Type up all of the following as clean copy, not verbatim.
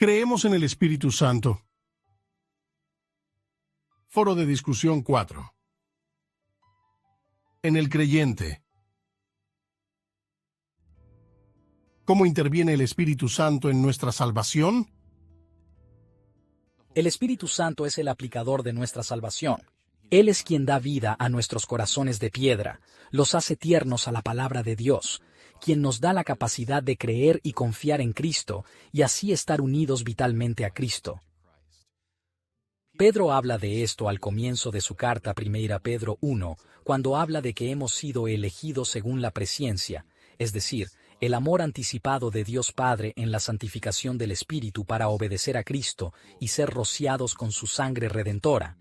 Creemos en el Espíritu Santo. Foro de discusión 4. En el creyente. ¿Cómo interviene el Espíritu Santo en nuestra salvación? El Espíritu Santo es el aplicador de nuestra salvación. Él es quien da vida a nuestros corazones de piedra, los hace tiernos a la palabra de Dios, quien nos da la capacidad de creer y confiar en Cristo y así estar unidos vitalmente a Cristo. Pedro habla de esto al comienzo de su carta 1 Pedro 1, cuando habla de que hemos sido elegidos según la presciencia, es decir, el amor anticipado de Dios Padre en la santificación del Espíritu para obedecer a Cristo y ser rociados con su sangre redentora.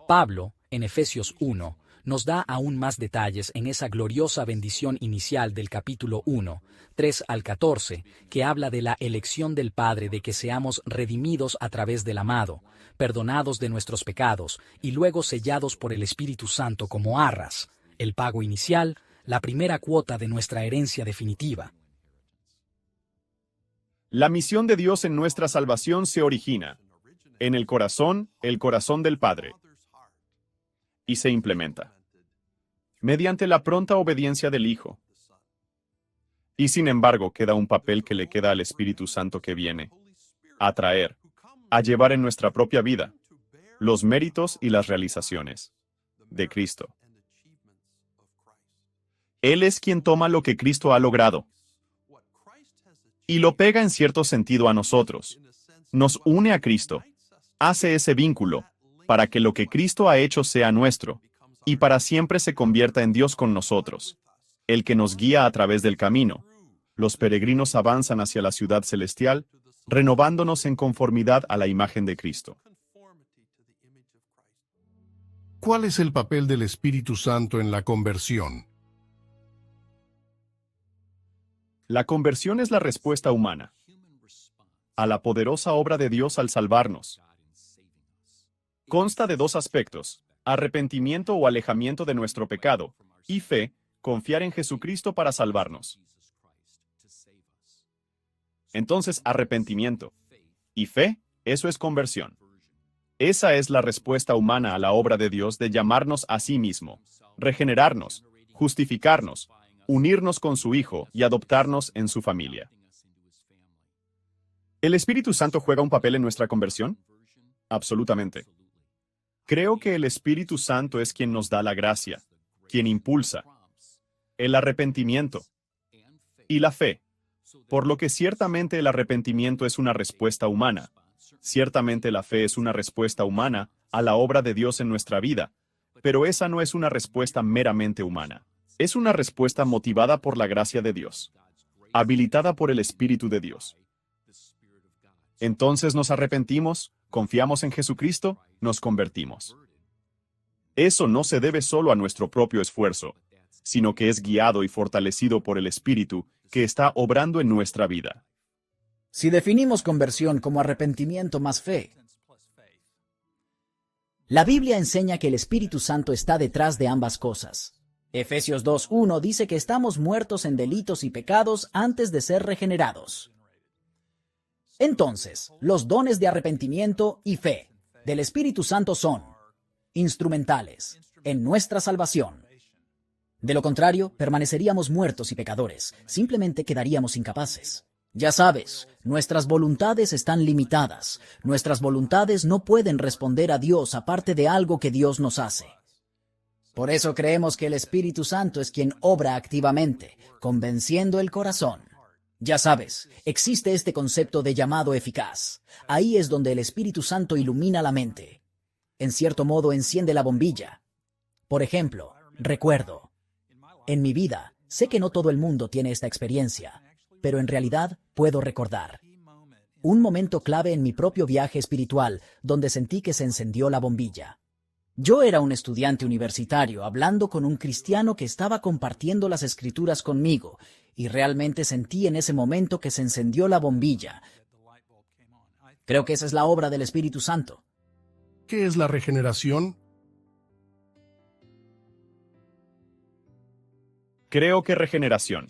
Pablo, en Efesios 1, nos da aún más detalles en esa gloriosa bendición inicial del capítulo 1, 3 al 14, que habla de la elección del Padre de que seamos redimidos a través del amado, perdonados de nuestros pecados y luego sellados por el Espíritu Santo como arras, el pago inicial, la primera cuota de nuestra herencia definitiva. La misión de Dios en nuestra salvación se origina en el corazón del Padre, y se implementa mediante la pronta obediencia del Hijo. Y sin embargo, queda un papel que le queda al Espíritu Santo que viene a traer, a llevar en nuestra propia vida los méritos y las realizaciones de Cristo. Él es quien toma lo que Cristo ha logrado y lo pega en cierto sentido a nosotros. Nos une a Cristo, hace ese vínculo para que lo que Cristo ha hecho sea nuestro y para siempre se convierta en Dios con nosotros, el que nos guía a través del camino. Los peregrinos avanzan hacia la ciudad celestial, renovándonos en conformidad a la imagen de Cristo. ¿Cuál es el papel del Espíritu Santo en la conversión? La conversión es la respuesta humana a la poderosa obra de Dios al salvarnos. Consta de dos aspectos: arrepentimiento o alejamiento de nuestro pecado, y fe, confiar en Jesucristo para salvarnos. Entonces, arrepentimiento y fe, eso es conversión. Esa es la respuesta humana a la obra de Dios de llamarnos a sí mismo, regenerarnos, justificarnos, unirnos con su Hijo y adoptarnos en su familia. ¿El Espíritu Santo juega un papel en nuestra conversión? Absolutamente. Creo que el Espíritu Santo es quien nos da la gracia, quien impulsa el arrepentimiento y la fe, por lo que ciertamente el arrepentimiento es una respuesta humana. Ciertamente la fe es una respuesta humana a la obra de Dios en nuestra vida, pero esa no es una respuesta meramente humana. Es una respuesta motivada por la gracia de Dios, habilitada por el Espíritu de Dios. Entonces nos arrepentimos, confiamos en Jesucristo, nos convertimos. Eso no se debe solo a nuestro propio esfuerzo, sino que es guiado y fortalecido por el Espíritu que está obrando en nuestra vida. Si definimos conversión como arrepentimiento más fe, la Biblia enseña que el Espíritu Santo está detrás de ambas cosas. Efesios 2:1 dice que estamos muertos en delitos y pecados antes de ser regenerados. Entonces, los dones de arrepentimiento y fe del Espíritu Santo son instrumentales en nuestra salvación. De lo contrario, permaneceríamos muertos y pecadores, simplemente quedaríamos incapaces. Ya sabes, nuestras voluntades están limitadas. Nuestras voluntades no pueden responder a Dios aparte de algo que Dios nos hace. Por eso creemos que el Espíritu Santo es quien obra activamente, convenciendo el corazón. Ya sabes, existe este concepto de llamado eficaz. Ahí es donde el Espíritu Santo ilumina la mente. En cierto modo, enciende la bombilla. Por ejemplo, recuerdo. En mi vida, sé que no todo el mundo tiene esta experiencia, pero en realidad puedo recordar un momento clave en mi propio viaje espiritual donde sentí que se encendió la bombilla. Yo era un estudiante universitario hablando con un cristiano que estaba compartiendo las Escrituras conmigo y realmente sentí en ese momento que se encendió la bombilla. Creo que esa es la obra del Espíritu Santo. ¿Qué es la regeneración? Creo que regeneración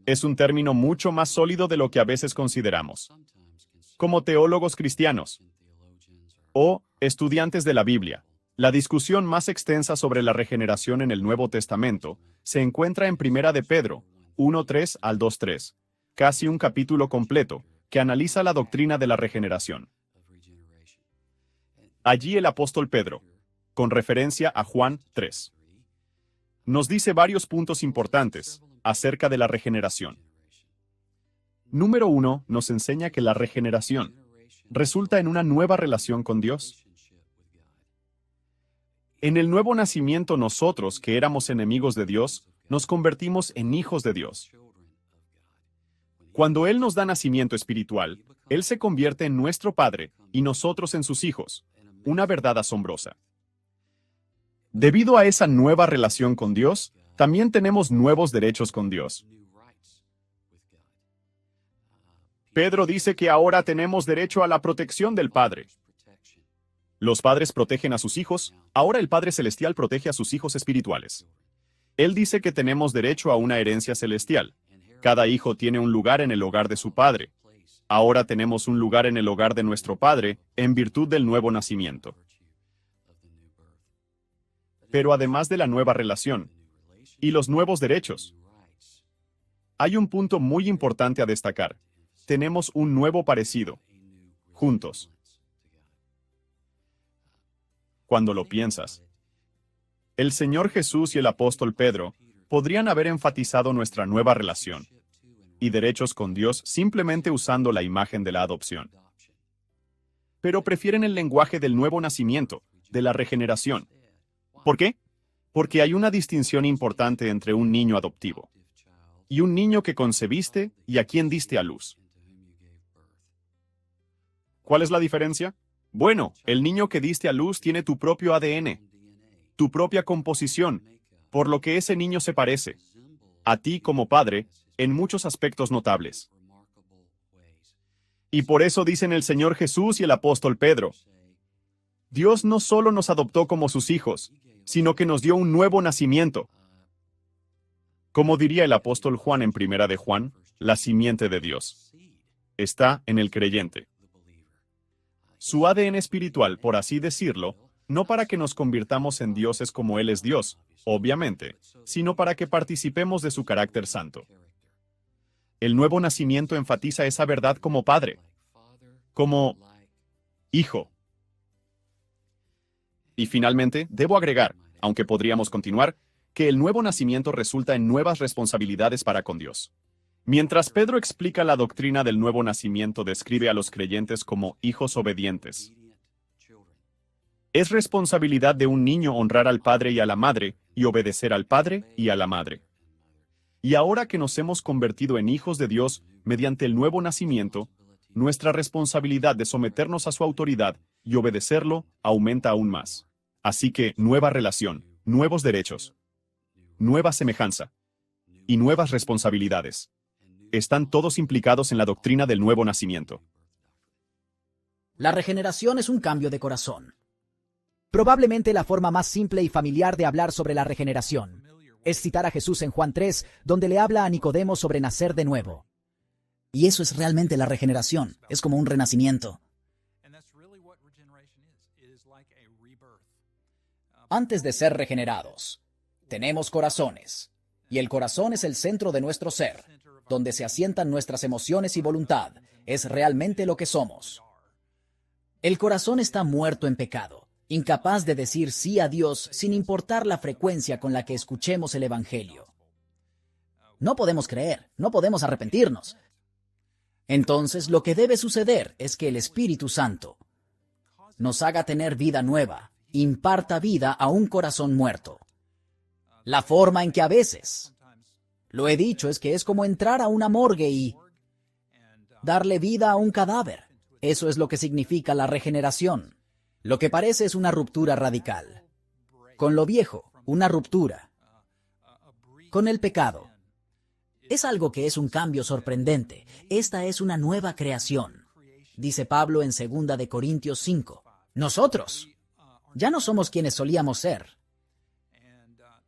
es un término mucho más sólido de lo que a veces consideramos. como teólogos cristianos o estudiantes de la Biblia. La discusión más extensa sobre la regeneración en el Nuevo Testamento se encuentra en Primera de Pedro 1:3 al 2:3, casi un capítulo completo que analiza la doctrina de la regeneración. Allí el apóstol Pedro, con referencia a Juan 3, nos dice varios puntos importantes acerca de la regeneración. Número 1, nos enseña que la regeneración resulta en una nueva relación con Dios. En el nuevo nacimiento nosotros, que éramos enemigos de Dios, nos convertimos en hijos de Dios. Cuando Él nos da nacimiento espiritual, Él se convierte en nuestro Padre y nosotros en sus hijos. Una verdad asombrosa. Debido a esa nueva relación con Dios, también tenemos nuevos derechos con Dios. Pedro dice que ahora tenemos derecho a la protección del Padre. Los padres protegen a sus hijos, ahora el Padre Celestial protege a sus hijos espirituales. Él dice que tenemos derecho a una herencia celestial. Cada hijo tiene un lugar en el hogar de su padre. Ahora tenemos un lugar en el hogar de nuestro Padre, en virtud del nuevo nacimiento. Pero además de la nueva relación y los nuevos derechos, hay un punto muy importante a destacar. Tenemos un nuevo parecido, juntos. Cuando lo piensas, el Señor Jesús y el apóstol Pedro podrían haber enfatizado nuestra nueva relación y derechos con Dios simplemente usando la imagen de la adopción. Pero prefieren el lenguaje del nuevo nacimiento, de la regeneración. ¿Por qué? Porque hay una distinción importante entre un niño adoptivo y un niño que concebiste y a quien diste a luz. ¿Cuál es la diferencia? Bueno, el niño que diste a luz tiene tu propio ADN, tu propia composición, por lo que ese niño se parece a ti como padre en muchos aspectos notables. Y por eso dicen el Señor Jesús y el apóstol Pedro, Dios no solo nos adoptó como sus hijos, sino que nos dio un nuevo nacimiento. Como diría el apóstol Juan en Primera de Juan, la simiente de Dios está en el creyente. Su ADN espiritual, por así decirlo, no para que nos convirtamos en dioses como Él es Dios, obviamente, sino para que participemos de su carácter santo. El nuevo nacimiento enfatiza esa verdad como padre, como hijo. Y finalmente, debo agregar, aunque podríamos continuar, que el nuevo nacimiento resulta en nuevas responsabilidades para con Dios. Mientras Pedro explica la doctrina del nuevo nacimiento, describe a los creyentes como hijos obedientes. Es responsabilidad de un niño honrar al padre y a la madre, y obedecer al padre y a la madre. Y ahora que nos hemos convertido en hijos de Dios mediante el nuevo nacimiento, nuestra responsabilidad de someternos a su autoridad y obedecerlo aumenta aún más. Así que nueva relación, nuevos derechos, nueva semejanza y nuevas responsabilidades. Están todos implicados en la doctrina del nuevo nacimiento. La regeneración es un cambio de corazón. Probablemente la forma más simple y familiar de hablar sobre la regeneración es citar a Jesús en Juan 3, donde le habla a Nicodemo sobre nacer de nuevo. Y eso es realmente la regeneración, es como un renacimiento. Antes de ser regenerados, tenemos corazones, y el corazón es el centro de nuestro ser, donde se asientan nuestras emociones y voluntad, es realmente lo que somos. El corazón está muerto en pecado, incapaz de decir sí a Dios sin importar la frecuencia con la que escuchemos el Evangelio. No podemos creer, no podemos arrepentirnos. Entonces, lo que debe suceder es que el Espíritu Santo nos haga tener vida nueva, imparta vida a un corazón muerto. La forma en que a veces, lo he dicho, es que es como entrar a una morgue y darle vida a un cadáver. Eso es lo que significa la regeneración. Lo que parece es una ruptura radical. Con lo viejo, una ruptura. Con el pecado. Es algo que es un cambio sorprendente. Esta es una nueva creación. Dice Pablo en 2 de Corintios 5. Nosotros ya no somos quienes solíamos ser.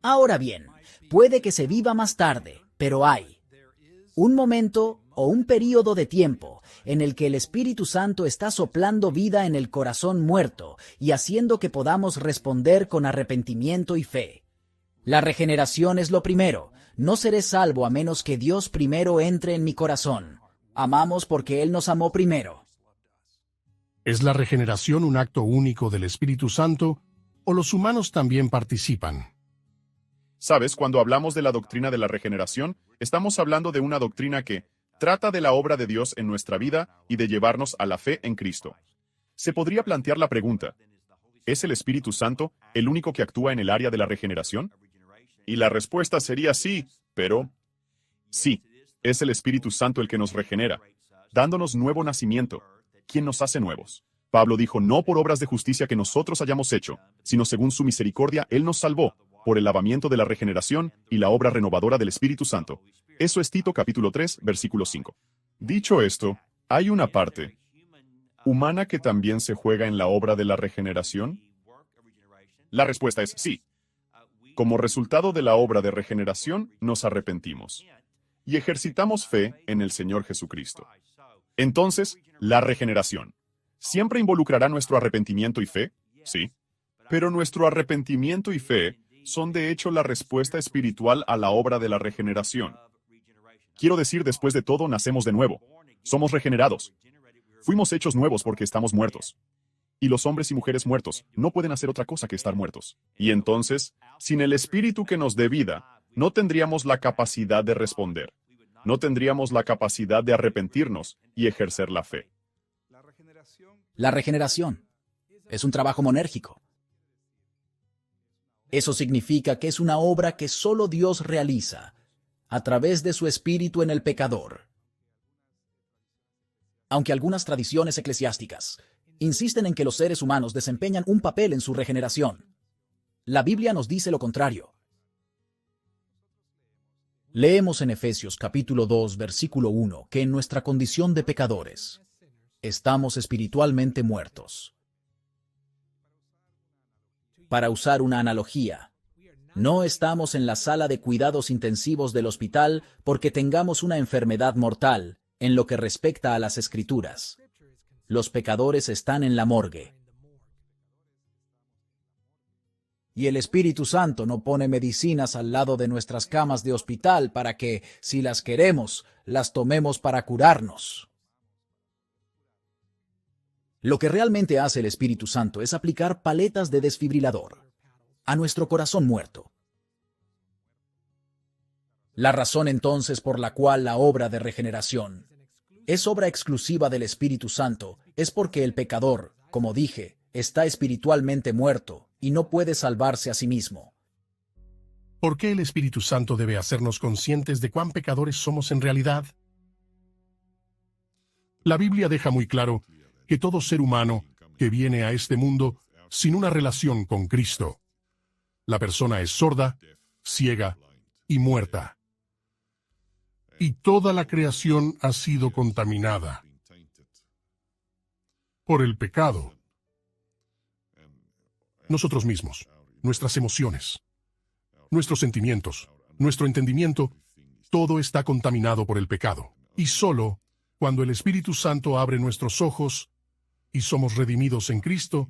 Ahora bien, puede que se viva más tarde, pero hay un momento o un período de tiempo en el que el Espíritu Santo está soplando vida en el corazón muerto y haciendo que podamos responder con arrepentimiento y fe. La regeneración es lo primero. No seré salvo a menos que Dios primero entre en mi corazón. Amamos porque Él nos amó primero. ¿Es la regeneración un acto único del Espíritu Santo o los humanos también participan? Sabes, cuando hablamos de la doctrina de la regeneración, estamos hablando de una doctrina que trata de la obra de Dios en nuestra vida y de llevarnos a la fe en Cristo. Se podría plantear la pregunta, ¿es el Espíritu Santo el único que actúa en el área de la regeneración? Y la respuesta sería sí, pero sí, es el Espíritu Santo el que nos regenera, dándonos nuevo nacimiento, quien nos hace nuevos. Pablo dijo, no por obras de justicia que nosotros hayamos hecho, sino según su misericordia, Él nos salvó, por el lavamiento de la regeneración y la obra renovadora del Espíritu Santo. Eso es Tito capítulo 3, versículo 5. Dicho esto, ¿hay una parte humana que también se juega en la obra de la regeneración? La respuesta es sí. Como resultado de la obra de regeneración, nos arrepentimos y ejercitamos fe en el Señor Jesucristo. Entonces, la regeneración ¿siempre involucrará nuestro arrepentimiento y fe? Sí. Pero nuestro arrepentimiento y fe son de hecho la respuesta espiritual a la obra de la regeneración. Quiero decir, después de todo, nacemos de nuevo. Somos regenerados. Fuimos hechos nuevos porque estamos muertos. Y los hombres y mujeres muertos no pueden hacer otra cosa que estar muertos. Y entonces, sin el Espíritu que nos dé vida, no tendríamos la capacidad de responder. No tendríamos la capacidad de arrepentirnos y ejercer la fe. La regeneración es un trabajo monérgico. Eso significa que es una obra que solo Dios realiza a través de su Espíritu en el pecador. Aunque algunas tradiciones eclesiásticas insisten en que los seres humanos desempeñan un papel en su regeneración, la Biblia nos dice lo contrario. Leemos en Efesios capítulo 2, versículo 1, que en nuestra condición de pecadores estamos espiritualmente muertos. Para usar una analogía, no estamos en la sala de cuidados intensivos del hospital porque tengamos una enfermedad mortal en lo que respecta a las Escrituras. Los pecadores están en la morgue. Y el Espíritu Santo no pone medicinas al lado de nuestras camas de hospital para que, si las queremos, las tomemos para curarnos. Lo que realmente hace el Espíritu Santo es aplicar paletas de desfibrilador a nuestro corazón muerto. La razón entonces por la cual la obra de regeneración es obra exclusiva del Espíritu Santo es porque el pecador, como dije, está espiritualmente muerto y no puede salvarse a sí mismo. ¿Por qué el Espíritu Santo debe hacernos conscientes de cuán pecadores somos en realidad? La Biblia deja muy claro que todo ser humano que viene a este mundo sin una relación con Cristo, la persona es sorda, ciega y muerta. Y toda la creación ha sido contaminada por el pecado. Nosotros mismos, nuestras emociones, nuestros sentimientos, nuestro entendimiento, todo está contaminado por el pecado. Y solo cuando el Espíritu Santo abre nuestros ojos y somos redimidos en Cristo,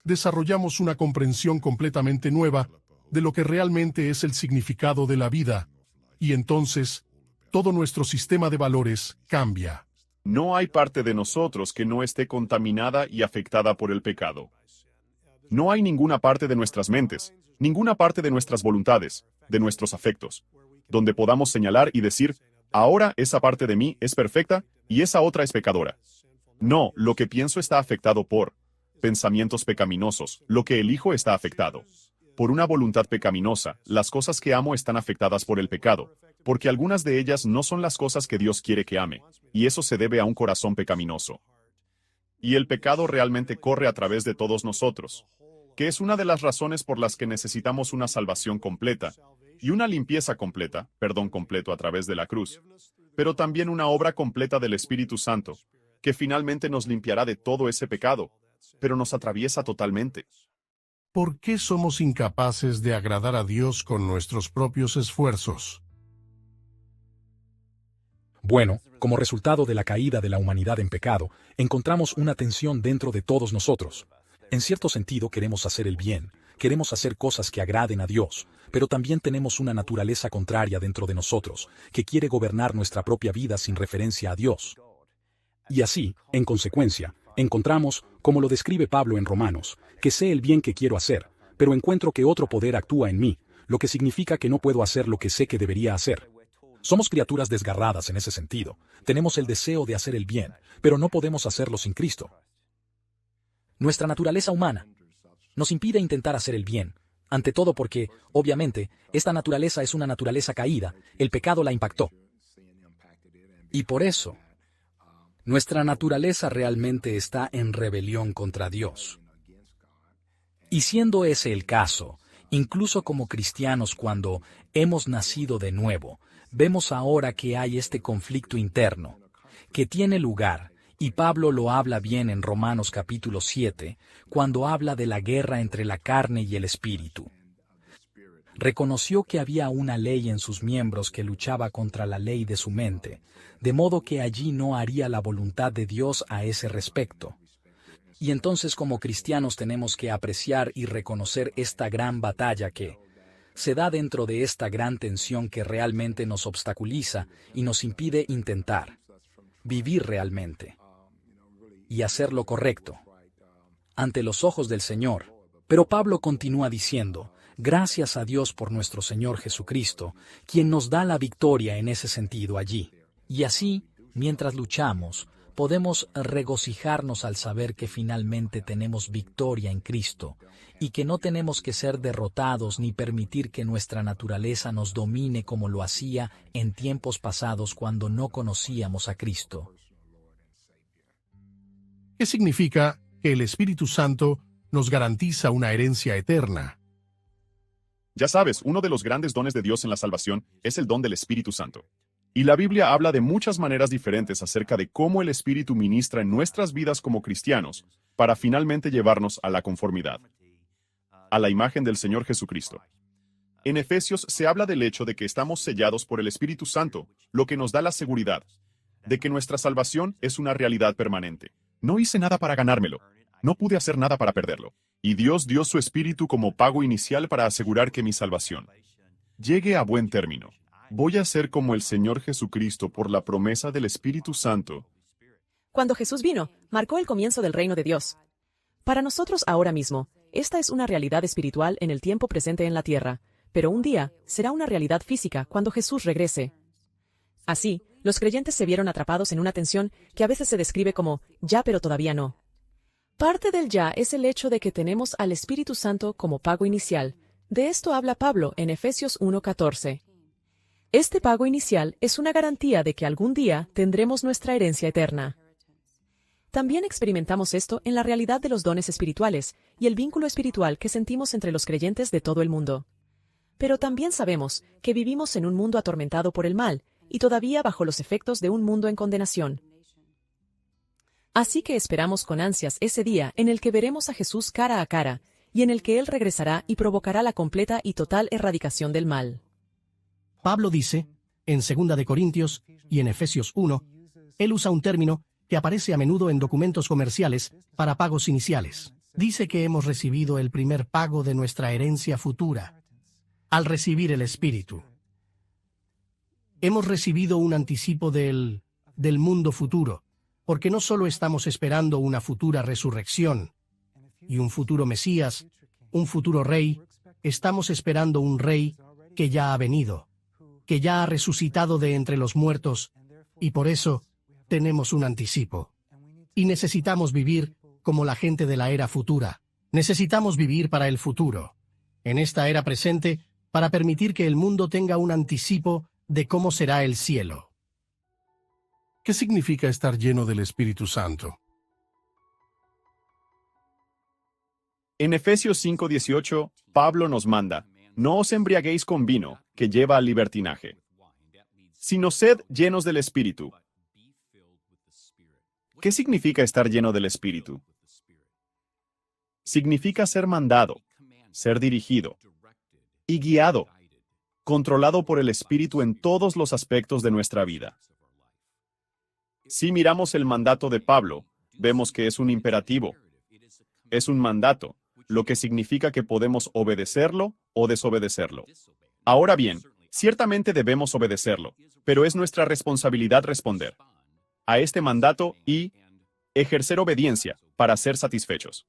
desarrollamos una comprensión completamente nueva de lo que realmente es el significado de la vida, y entonces todo nuestro sistema de valores cambia. No hay parte de nosotros que no esté contaminada y afectada por el pecado. No hay ninguna parte de nuestras mentes, ninguna parte de nuestras voluntades, de nuestros afectos, donde podamos señalar y decir, ahora esa parte de mí es perfecta y esa otra es pecadora. No, lo que pienso está afectado por pensamientos pecaminosos, lo que elijo está afectado por una voluntad pecaminosa, las cosas que amo están afectadas por el pecado, porque algunas de ellas no son las cosas que Dios quiere que ame, y eso se debe a un corazón pecaminoso. Y el pecado realmente corre a través de todos nosotros, que es una de las razones por las que necesitamos una salvación completa, y una limpieza completa, perdón completo a través de la cruz, pero también una obra completa del Espíritu Santo, que finalmente nos limpiará de todo ese pecado, pero nos atraviesa totalmente. ¿Por qué somos incapaces de agradar a Dios con nuestros propios esfuerzos? Bueno, como resultado de la caída de la humanidad en pecado, encontramos una tensión dentro de todos nosotros. En cierto sentido queremos hacer el bien, queremos hacer cosas que agraden a Dios, pero también tenemos una naturaleza contraria dentro de nosotros, que quiere gobernar nuestra propia vida sin referencia a Dios. Y así, en consecuencia, encontramos, como lo describe Pablo en Romanos, que sé el bien que quiero hacer, pero encuentro que otro poder actúa en mí, lo que significa que no puedo hacer lo que sé que debería hacer. Somos criaturas desgarradas en ese sentido. Tenemos el deseo de hacer el bien, pero no podemos hacerlo sin Cristo. Nuestra naturaleza humana nos impide intentar hacer el bien, ante todo porque, obviamente, esta naturaleza es una naturaleza caída, el pecado la impactó. Y por eso, nuestra naturaleza realmente está en rebelión contra Dios. Y siendo ese el caso, incluso como cristianos cuando hemos nacido de nuevo, vemos ahora que hay este conflicto interno, que tiene lugar, y Pablo lo habla bien en Romanos capítulo 7, cuando habla de la guerra entre la carne y el espíritu. Reconoció que había una ley en sus miembros que luchaba contra la ley de su mente, de modo que allí no haría la voluntad de Dios a ese respecto. Y entonces como cristianos tenemos que apreciar y reconocer esta gran batalla que se da dentro de esta gran tensión que realmente nos obstaculiza y nos impide intentar vivir realmente y hacer lo correcto ante los ojos del Señor. Pero Pablo continúa diciendo, gracias a Dios por nuestro Señor Jesucristo, quien nos da la victoria en ese sentido allí. Y así, mientras luchamos, podemos regocijarnos al saber que finalmente tenemos victoria en Cristo, y que no tenemos que ser derrotados ni permitir que nuestra naturaleza nos domine como lo hacía en tiempos pasados cuando no conocíamos a Cristo. ¿Qué significa que el Espíritu Santo nos garantiza una herencia eterna? Ya sabes, uno de los grandes dones de Dios en la salvación es el don del Espíritu Santo. Y la Biblia habla de muchas maneras diferentes acerca de cómo el Espíritu ministra en nuestras vidas como cristianos, para finalmente llevarnos a la conformidad, a la imagen del Señor Jesucristo. En Efesios se habla del hecho de que estamos sellados por el Espíritu Santo, lo que nos da la seguridad de que nuestra salvación es una realidad permanente. No hice nada para ganármelo, no pude hacer nada para perderlo. Y Dios dio su Espíritu como pago inicial para asegurar que mi salvación llegue a buen término. Voy a ser como el Señor Jesucristo por la promesa del Espíritu Santo. Cuando Jesús vino, marcó el comienzo del reino de Dios. Para nosotros ahora mismo, esta es una realidad espiritual en el tiempo presente en la tierra, pero un día será una realidad física cuando Jesús regrese. Así, los creyentes se vieron atrapados en una tensión que a veces se describe como ya pero todavía no. Parte del ya es el hecho de que tenemos al Espíritu Santo como pago inicial. De esto habla Pablo en Efesios 1:14. Este pago inicial es una garantía de que algún día tendremos nuestra herencia eterna. También experimentamos esto en la realidad de los dones espirituales y el vínculo espiritual que sentimos entre los creyentes de todo el mundo. Pero también sabemos que vivimos en un mundo atormentado por el mal y todavía bajo los efectos de un mundo en condenación. Así que esperamos con ansias ese día en el que veremos a Jesús cara a cara, y en el que Él regresará y provocará la completa y total erradicación del mal. Pablo dice, en 2 de Corintios y en Efesios 1, él usa un término que aparece a menudo en documentos comerciales para pagos iniciales. Dice que hemos recibido el primer pago de nuestra herencia futura, al recibir el Espíritu. Hemos recibido un anticipo del mundo futuro, porque no solo estamos esperando una futura resurrección y un futuro Mesías, un futuro Rey, estamos esperando un Rey que ya ha venido, que ya ha resucitado de entre los muertos, y por eso tenemos un anticipo. Y necesitamos vivir como la gente de la era futura. Necesitamos vivir para el futuro, en esta era presente, para permitir que el mundo tenga un anticipo de cómo será el cielo. ¿Qué significa estar lleno del Espíritu Santo? En Efesios 5:18, Pablo nos manda, no os embriaguéis con vino, que lleva al libertinaje, sino sed llenos del Espíritu. ¿Qué significa estar lleno del Espíritu? Significa ser mandado, ser dirigido y guiado, controlado por el Espíritu en todos los aspectos de nuestra vida. Si miramos el mandato de Pablo, vemos que es un imperativo. Es un mandato, lo que significa que podemos obedecerlo o desobedecerlo. Ahora bien, ciertamente debemos obedecerlo, pero es nuestra responsabilidad responder a este mandato y ejercer obediencia para ser satisfechos.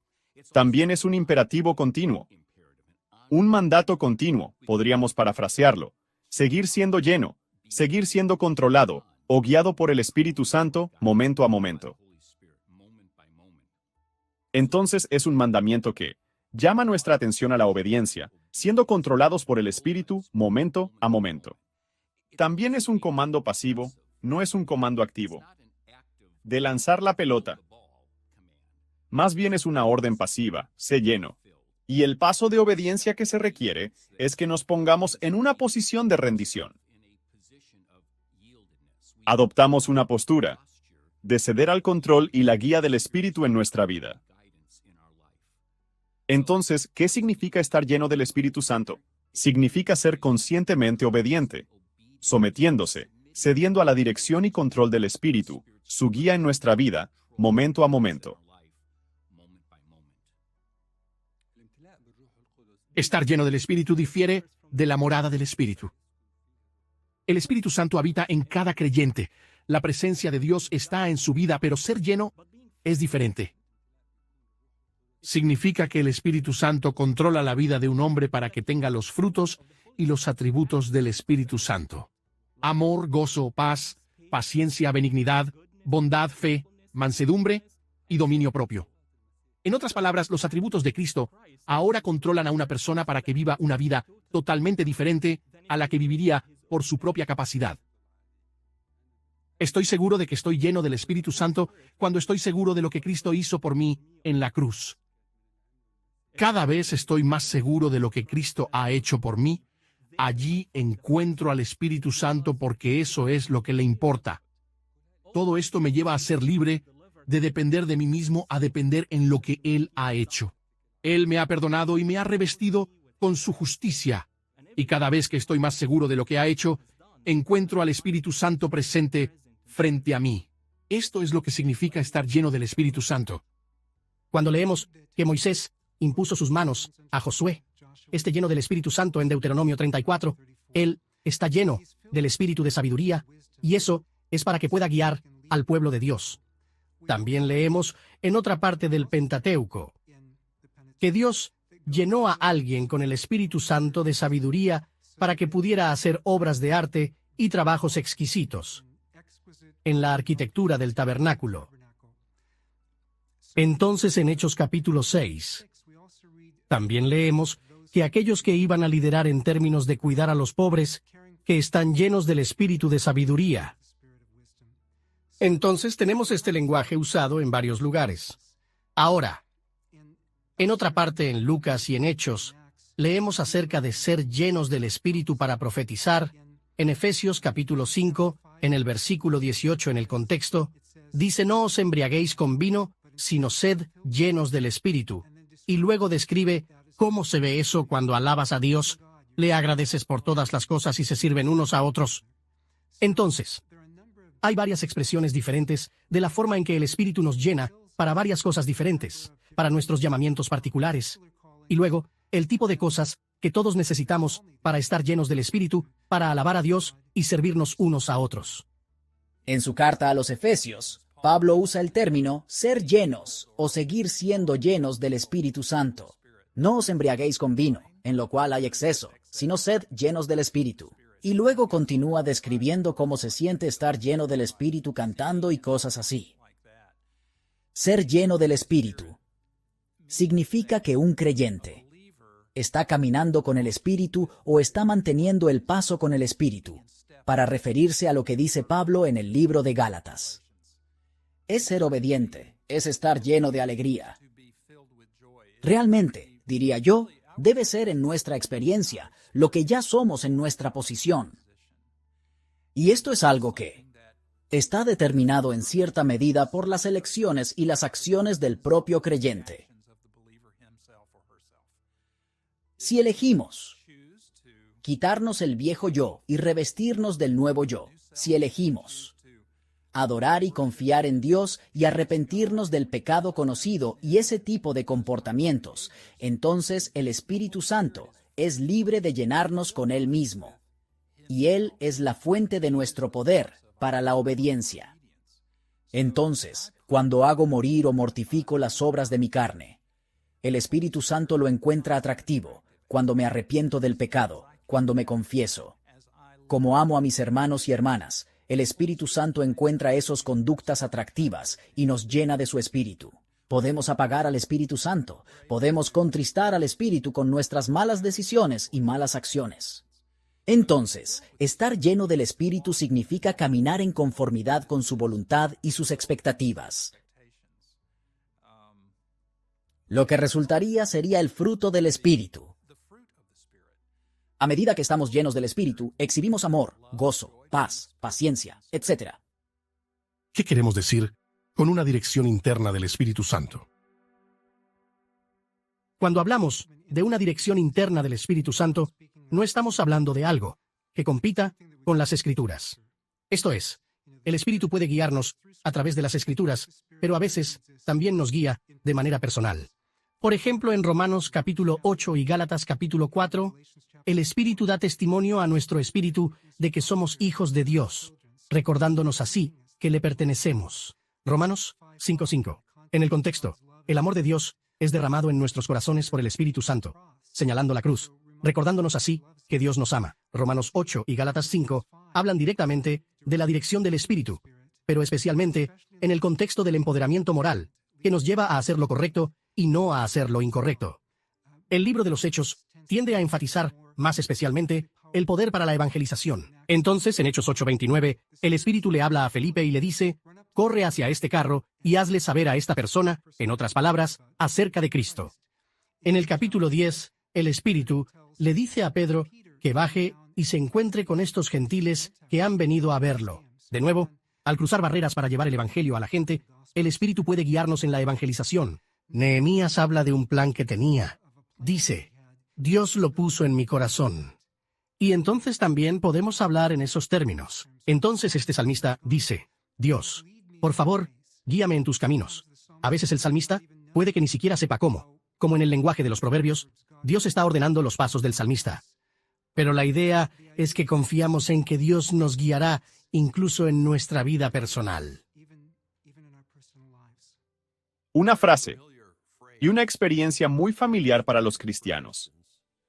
También es un imperativo continuo. Un mandato continuo, podríamos parafrasearlo, seguir siendo lleno, seguir siendo controlado o guiado por el Espíritu Santo momento a momento. Entonces es un mandamiento que llama nuestra atención a la obediencia, siendo controlados por el Espíritu momento a momento. También es un comando pasivo, no es un comando activo. De lanzar la pelota. Más bien es una orden pasiva, sé lleno. Y el paso de obediencia que se requiere es que nos pongamos en una posición de rendición. Adoptamos una postura de ceder al control y la guía del Espíritu en nuestra vida. Entonces, ¿qué significa estar lleno del Espíritu Santo? Significa ser conscientemente obediente, sometiéndose, cediendo a la dirección y control del Espíritu, su guía en nuestra vida, momento a momento. Estar lleno del Espíritu difiere de la morada del Espíritu. El Espíritu Santo habita en cada creyente. La presencia de Dios está en su vida, pero ser lleno es diferente. Significa que el Espíritu Santo controla la vida de un hombre para que tenga los frutos y los atributos del Espíritu Santo. Amor, gozo, paz, paciencia, benignidad, bondad, fe, mansedumbre y dominio propio. En otras palabras, los atributos de Cristo ahora controlan a una persona para que viva una vida totalmente diferente a la que viviría por su propia capacidad. Estoy seguro de que estoy lleno del Espíritu Santo cuando estoy seguro de lo que Cristo hizo por mí en la cruz. Cada vez estoy más seguro de lo que Cristo ha hecho por mí. Allí encuentro al Espíritu Santo porque eso es lo que le importa. Todo esto me lleva a ser libre de depender de mí mismo a depender en lo que Él ha hecho. Él me ha perdonado y me ha revestido con su justicia. Y cada vez que estoy más seguro de lo que ha hecho, encuentro al Espíritu Santo presente frente a mí. Esto es lo que significa estar lleno del Espíritu Santo. Cuando leemos que Moisés impuso sus manos a Josué, lleno del Espíritu Santo en Deuteronomio 34, él está lleno del Espíritu de sabiduría, y eso es para que pueda guiar al pueblo de Dios. También leemos en otra parte del Pentateuco que Dios llenó a alguien con el Espíritu Santo de sabiduría para que pudiera hacer obras de arte y trabajos exquisitos en la arquitectura del tabernáculo. Entonces, en Hechos capítulo 6, también leemos que aquellos que iban a liderar en términos de cuidar a los pobres, que están llenos del espíritu de sabiduría. Entonces tenemos este lenguaje usado en varios lugares. Ahora, en otra parte en Lucas y en Hechos, leemos acerca de ser llenos del espíritu para profetizar. En Efesios capítulo 5, en el versículo 18 en el contexto, dice: no os embriaguéis con vino, sino sed llenos del espíritu. Y luego describe cómo se ve eso cuando alabas a Dios, le agradeces por todas las cosas y se sirven unos a otros. Entonces, hay varias expresiones diferentes de la forma en que el Espíritu nos llena para varias cosas diferentes, para nuestros llamamientos particulares. Y luego, el tipo de cosas que todos necesitamos para estar llenos del Espíritu, para alabar a Dios y servirnos unos a otros. En su carta a los Efesios, Pablo usa el término ser llenos o seguir siendo llenos del Espíritu Santo. No os embriaguéis con vino, en lo cual hay exceso, sino sed llenos del Espíritu. Y luego continúa describiendo cómo se siente estar lleno del Espíritu cantando y cosas así. Ser lleno del Espíritu significa que un creyente está caminando con el Espíritu o está manteniendo el paso con el Espíritu, para referirse a lo que dice Pablo en el libro de Gálatas. Es ser obediente, es estar lleno de alegría. Realmente, diría yo, debe ser en nuestra experiencia, lo que ya somos en nuestra posición. Y esto es algo que está determinado en cierta medida por las elecciones y las acciones del propio creyente. Si elegimos quitarnos el viejo yo y revestirnos del nuevo yo, si elegimos adorar y confiar en Dios y arrepentirnos del pecado conocido y ese tipo de comportamientos, entonces el Espíritu Santo es libre de llenarnos con Él mismo. Y Él es la fuente de nuestro poder para la obediencia. Entonces, cuando hago morir o mortifico las obras de mi carne, el Espíritu Santo lo encuentra atractivo cuando me arrepiento del pecado, cuando me confieso. Como amo a mis hermanos y hermanas, el Espíritu Santo encuentra esas conductas atractivas y nos llena de su Espíritu. Podemos apagar al Espíritu Santo, podemos contristar al Espíritu con nuestras malas decisiones y malas acciones. Entonces, estar lleno del Espíritu significa caminar en conformidad con su voluntad y sus expectativas. Lo que resultaría sería el fruto del Espíritu. A medida que estamos llenos del Espíritu, exhibimos amor, gozo, paz, paciencia, etc. ¿Qué queremos decir con una dirección interna del Espíritu Santo? Cuando hablamos de una dirección interna del Espíritu Santo, no estamos hablando de algo que compita con las Escrituras. Esto es, el Espíritu puede guiarnos a través de las Escrituras, pero a veces también nos guía de manera personal. Por ejemplo, en Romanos capítulo 8 y Gálatas capítulo 4, el Espíritu da testimonio a nuestro espíritu de que somos hijos de Dios, recordándonos así que le pertenecemos. Romanos 5:5. En el contexto, el amor de Dios es derramado en nuestros corazones por el Espíritu Santo, señalando la cruz, recordándonos así que Dios nos ama. Romanos 8 y Gálatas 5 hablan directamente de la dirección del Espíritu, pero especialmente en el contexto del empoderamiento moral, que nos lleva a hacer lo correcto y no a hacer lo incorrecto. El libro de los Hechos tiende a enfatizar, más especialmente, el poder para la evangelización. Entonces, en Hechos 8:29, el Espíritu le habla a Felipe y le dice: corre hacia este carro y hazle saber a esta persona, en otras palabras, acerca de Cristo. En el capítulo 10, el Espíritu le dice a Pedro que baje y se encuentre con estos gentiles que han venido a verlo. De nuevo, al cruzar barreras para llevar el Evangelio a la gente, el Espíritu puede guiarnos en la evangelización. Nehemías habla de un plan que tenía. Dice: Dios lo puso en mi corazón. Y entonces también podemos hablar en esos términos. Entonces este salmista dice: Dios, por favor, guíame en tus caminos. A veces el salmista puede que ni siquiera sepa cómo. Como en el lenguaje de los proverbios, Dios está ordenando los pasos del salmista. Pero la idea es que confiamos en que Dios nos guiará incluso en nuestra vida personal. Una frase y una experiencia muy familiar para los cristianos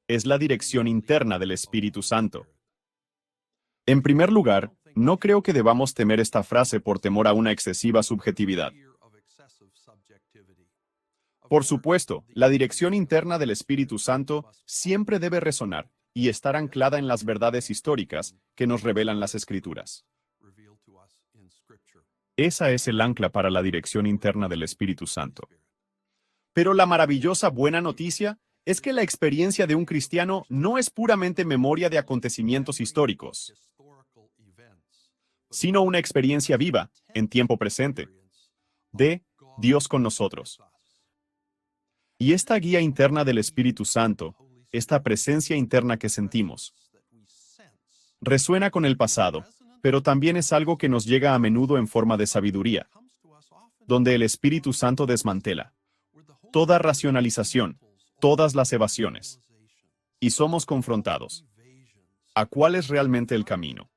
es la dirección interna del Espíritu Santo. En primer lugar, no creo que debamos temer esta frase por temor a una excesiva subjetividad. Por supuesto, la dirección interna del Espíritu Santo siempre debe resonar y estar anclada en las verdades históricas que nos revelan las Escrituras. Esa es el ancla para la dirección interna del Espíritu Santo. Pero la maravillosa buena noticia es que la experiencia de un cristiano no es puramente memoria de acontecimientos históricos, sino una experiencia viva, en tiempo presente, de Dios con nosotros. Y esta guía interna del Espíritu Santo, esta presencia interna que sentimos, resuena con el pasado, pero también es algo que nos llega a menudo en forma de sabiduría, donde el Espíritu Santo desmantela toda racionalización, todas las evasiones, y somos confrontados a cuál es realmente el camino.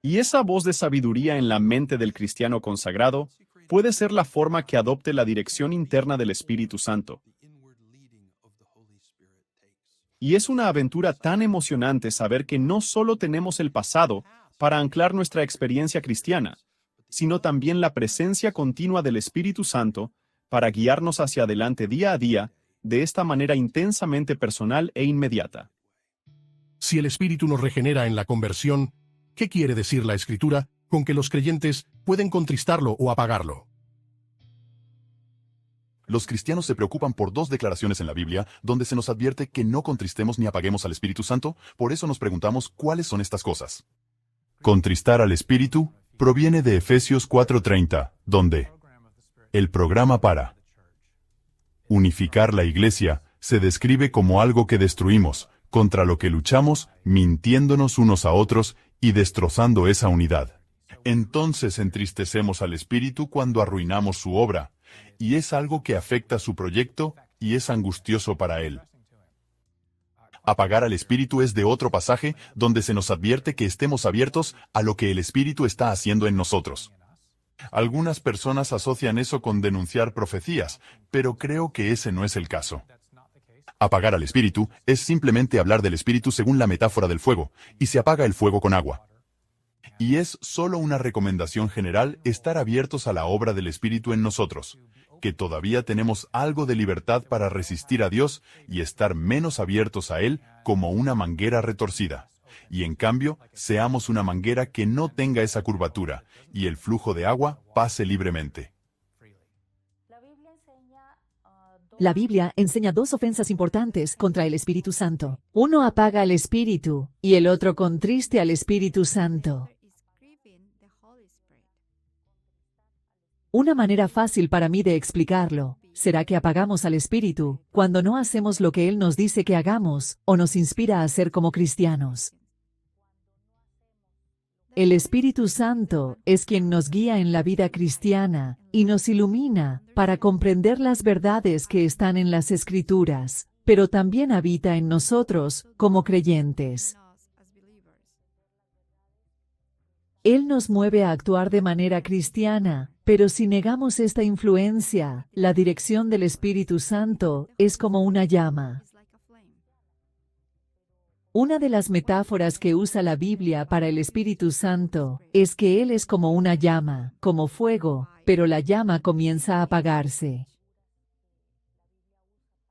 Y esa voz de sabiduría en la mente del cristiano consagrado puede ser la forma que adopte la dirección interna del Espíritu Santo. Y es una aventura tan emocionante saber que no solo tenemos el pasado para anclar nuestra experiencia cristiana, sino también la presencia continua del Espíritu Santo para guiarnos hacia adelante día a día de esta manera intensamente personal e inmediata. Si el Espíritu nos regenera en la conversión, ¿qué quiere decir la Escritura con que los creyentes pueden contristarlo o apagarlo? Los cristianos se preocupan por dos declaraciones en la Biblia donde se nos advierte que no contristemos ni apaguemos al Espíritu Santo. Por eso nos preguntamos cuáles son estas cosas. Contristar al Espíritu proviene de Efesios 4:30, donde el programa para unificar la iglesia se describe como algo que destruimos, contra lo que luchamos, mintiéndonos unos a otros y destrozando esa unidad. Entonces entristecemos al Espíritu cuando arruinamos su obra, y es algo que afecta su proyecto y es angustioso para él. Apagar al Espíritu es de otro pasaje donde se nos advierte que estemos abiertos a lo que el Espíritu está haciendo en nosotros. Algunas personas asocian eso con denunciar profecías, pero creo que ese no es el caso. Apagar al Espíritu es simplemente hablar del Espíritu según la metáfora del fuego, y se apaga el fuego con agua. Y es solo una recomendación general estar abiertos a la obra del Espíritu en nosotros, que todavía tenemos algo de libertad para resistir a Dios y estar menos abiertos a Él como una manguera retorcida. Y en cambio, seamos una manguera que no tenga esa curvatura, y el flujo de agua pase libremente. La Biblia enseña dos ofensas importantes contra el Espíritu Santo. Uno apaga al Espíritu y el otro contriste al Espíritu Santo. Una manera fácil para mí de explicarlo será que apagamos al Espíritu cuando no hacemos lo que Él nos dice que hagamos o nos inspira a ser como cristianos. El Espíritu Santo es quien nos guía en la vida cristiana y nos ilumina para comprender las verdades que están en las Escrituras, pero también habita en nosotros como creyentes. Él nos mueve a actuar de manera cristiana, pero si negamos esta influencia, la dirección del Espíritu Santo es como una llama. Una de las metáforas que usa la Biblia para el Espíritu Santo es que Él es como una llama, como fuego, pero la llama comienza a apagarse.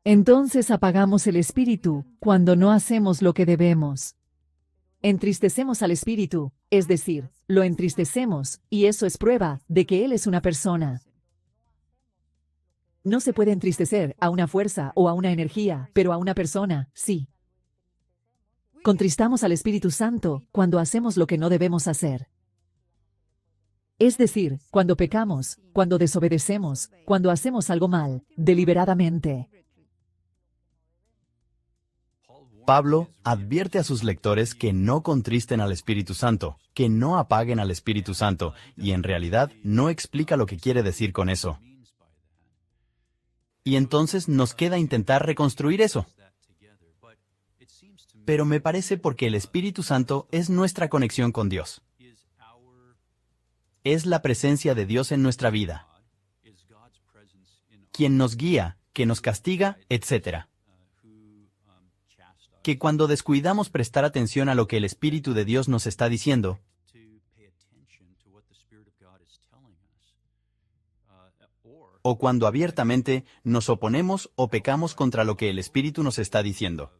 Entonces apagamos el Espíritu cuando no hacemos lo que debemos. Entristecemos al Espíritu, es decir, lo entristecemos, y eso es prueba de que Él es una persona. No se puede entristecer a una fuerza o a una energía, pero a una persona, sí. Contristamos al Espíritu Santo cuando hacemos lo que no debemos hacer. Es decir, cuando pecamos, cuando desobedecemos, cuando hacemos algo mal, deliberadamente. Pablo advierte a sus lectores que no contristen al Espíritu Santo, que no apaguen al Espíritu Santo, y en realidad no explica lo que quiere decir con eso. Y entonces nos queda intentar reconstruir eso. Pero me parece porque el Espíritu Santo es nuestra conexión con Dios. Es la presencia de Dios en nuestra vida, quien nos guía, que nos castiga, etc. Que cuando descuidamos prestar atención a lo que el Espíritu de Dios nos está diciendo, o cuando abiertamente nos oponemos o pecamos contra lo que el Espíritu nos está diciendo,